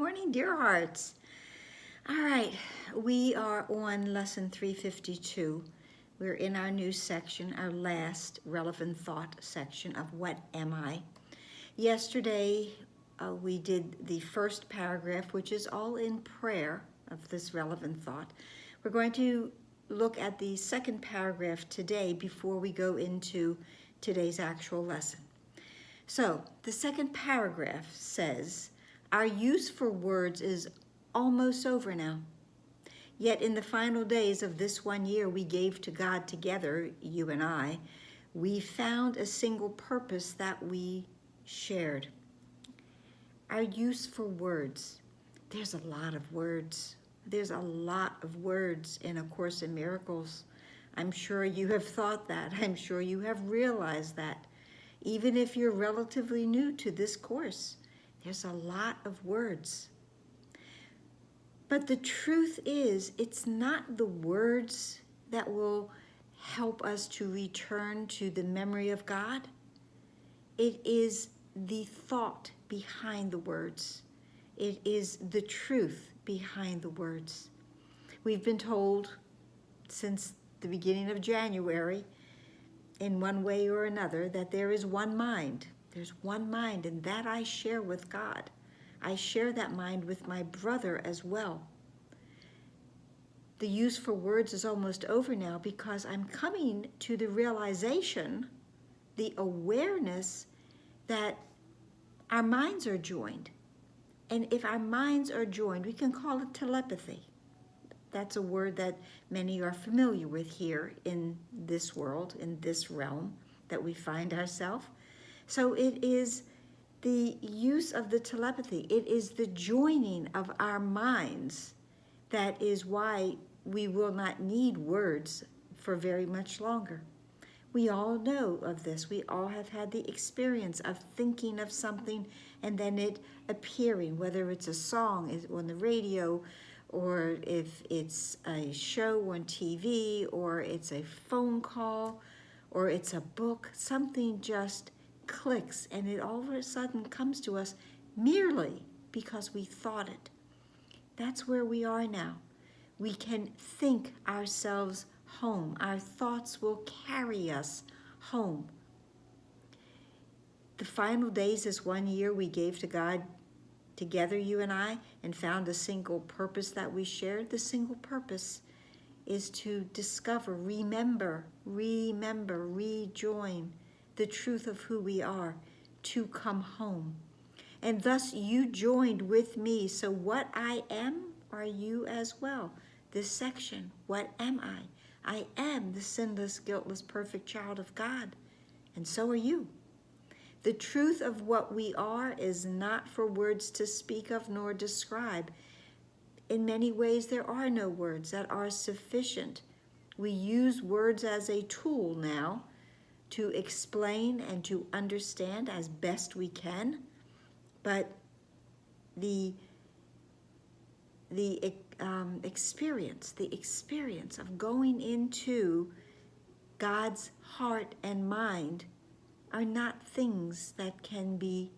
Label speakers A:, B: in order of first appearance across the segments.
A: morning, dear hearts. All right, we are on lesson 352. We're in our new section, our last relevant thought section of What Am I? Yesterday, we did the first paragraph, which is all in prayer of this relevant thought. We're going to look at the second paragraph today before we go into today's actual lesson. So, the second paragraph says, our use for words is almost over now. Yet in the final days of this 1 year we gave to God together, you and I, we found a single purpose that we shared. Our use for words. There's a lot of words. There's a lot of words in A Course in Miracles. I'm sure you have thought that. I'm sure you have realized that. Even if you're relatively new to this course, there's a lot of words. But the truth is, it's not the words that will help us to return to the memory of God. It is the thought behind the words. It is the truth behind the words. We've been told since the beginning of January, in one way or another, that there is one mind. There's one mind, and that I share with God. I share that mind with my brother as well. The use for words is almost over now because I'm coming to the realization, the awareness that our minds are joined. And if our minds are joined, we can call it telepathy. That's a word that many are familiar with here in this world, in this realm that we find ourselves. So it is the use of the telepathy. It is the joining of our minds that is why we will not need words for very much longer. We all know of this. We all have had the experience of thinking of something and then it appearing, whether it's a song on the radio, or if it's a show on TV, or it's a phone call, or it's a book. Something just clicks and it all of a sudden comes to us merely because we thought it. That's where we are now. We can think ourselves home. Our thoughts will carry us home. The final days this 1 year we gave to God together, you and I, and found a single purpose that we shared. The single purpose is to discover, remember, rejoin the truth of who we are, to come home. And thus you joined with me. So what I am, are you as well. This section, what am I? I am the sinless, guiltless, perfect child of God. And so are you. The truth of what we are is not for words to speak of nor describe. In many ways, there are no words that are sufficient. We use words as a tool now to explain and to understand as best we can. But the experience of going into God's heart and mind are not things that can be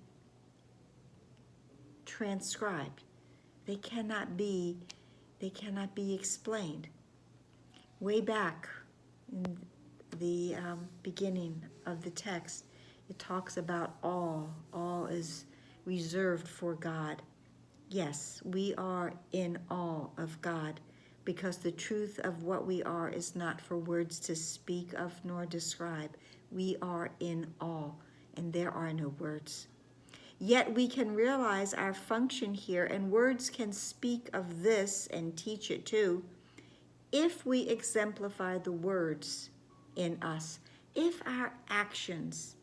A: transcribed. They cannot be explained. Way back in the beginning of the text, it talks about all. All is reserved for God. Yes, we are in awe of God, because the truth of what we are is not for words to speak of nor describe. We are in awe, and there are no words. Yet we can realize our function here, and words can speak of this and teach it too, if we exemplify the words in us, if our actions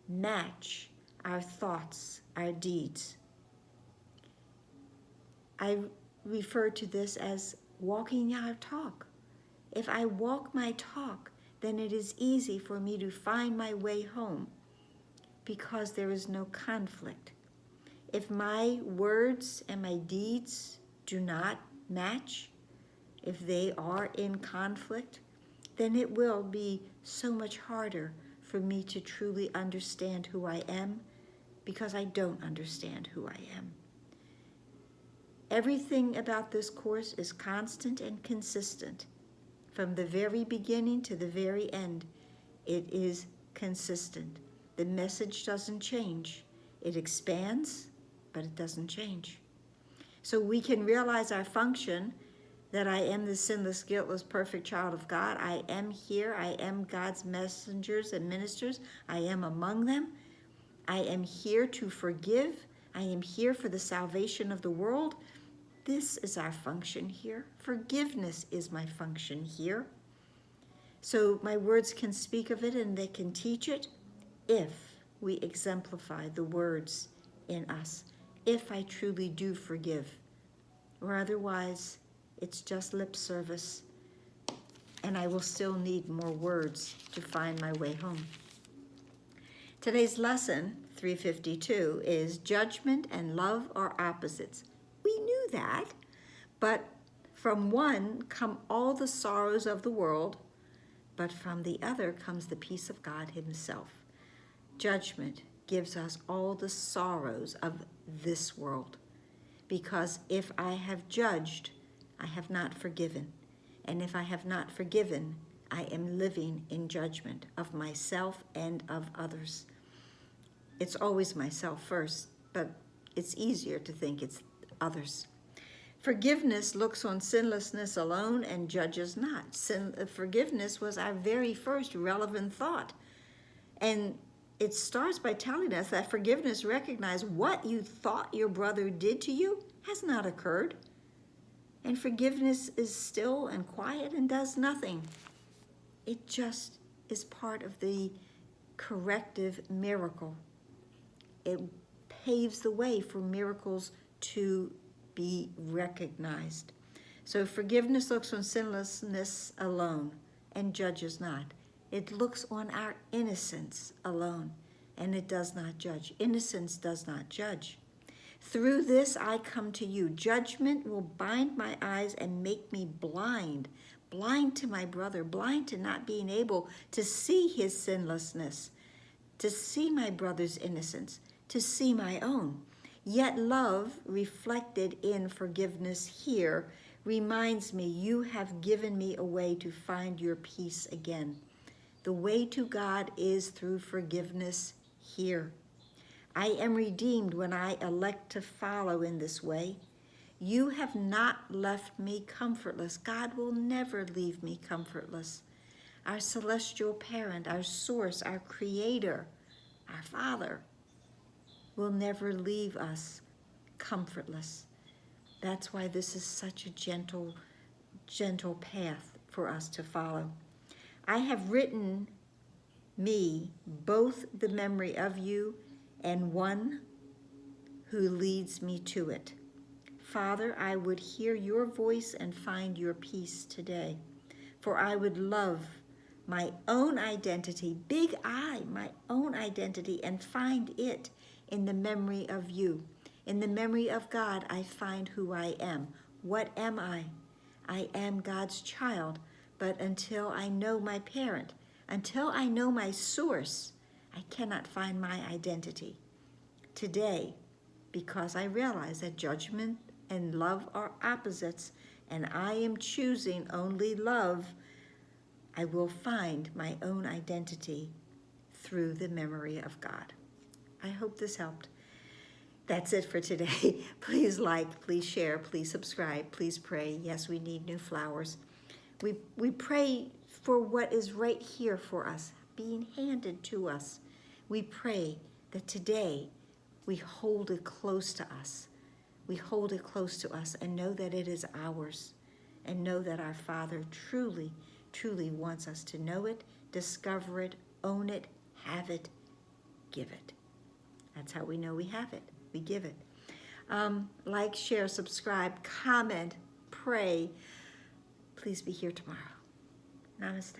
A: match our thoughts, our deeds. I refer to this as walking our talk. If I walk my talk, then it is easy for me to find my way home because there is no conflict. If my words and my deeds do not match, if they are in conflict, then it will be so much harder for me to truly understand who I am, because I don't understand who I am. Everything about this course is constant and consistent. From the very beginning to the very end, it is consistent. The message doesn't change. It expands, but it doesn't change. So we can realize our function, that I am the sinless, guiltless, perfect child of God. I am here. I am God's messengers and ministers. I am among them. I am here to forgive. I am here for the salvation of the world. This is our function here. Forgiveness is my function here. So my words can speak of it and they can teach it if we exemplify the words in us, if I truly do forgive, or otherwise it's just lip service and I will still need more words to find my way home. Today's lesson, 352, is judgment and love are opposites. We knew that, but from one come all the sorrows of the world, but from the other comes the peace of God himself. Judgment gives us all the sorrows of this world, because if I have judged, I have not forgiven. And if I have not forgiven, I am living in judgment of myself and of others. It's always myself first, but it's easier to think it's others. Forgiveness looks on sinlessness alone and judges not. Forgiveness was our very first relevant thought. And it starts by telling us that forgiveness recognizes what you thought your brother did to you has not occurred. And forgiveness is still and quiet and does nothing. It just is part of the corrective miracle. It paves the way for miracles to be recognized. So forgiveness looks on sinlessness alone and judges not. It looks on our innocence alone and it does not judge. Innocence does not judge. Through this I come to you. Judgment will bind my eyes and make me blind to my brother, blind to not being able to see his sinlessness, to see my brother's innocence, to see my own. Yet love, reflected in forgiveness here, reminds me you have given me a way to find your peace again. The way to God is through forgiveness here. I am redeemed when I elect to follow in this way. You have not left me comfortless. God will never leave me comfortless. Our celestial parent, our source, our creator, our Father, will never leave us comfortless. That's why this is such a gentle path for us to follow. I have written me both the memory of you and one who leads me to it. Father, I would hear your voice and find your peace today, for I would love my own identity, big I, my own identity, and find it in the memory of you. In the memory of God, I find who I am. What am I? I am God's child, but until I know my parent, until I know my source, I cannot find my identity. Today, because I realize that judgment and love are opposites, and I am choosing only love, I will find my own identity through the memory of God. I hope this helped. That's it for today. Please like, please share, please subscribe, please pray. Yes, we need new flowers. We pray for what is right here for us, being handed to us. We pray that today we hold it close to us. We hold it close to us and know that it is ours, and know that our Father truly, truly wants us to know it, discover it, own it, have it, give it. That's how we know we have it. We give it. Like, share, subscribe, comment, pray. Please be here tomorrow. Namaste.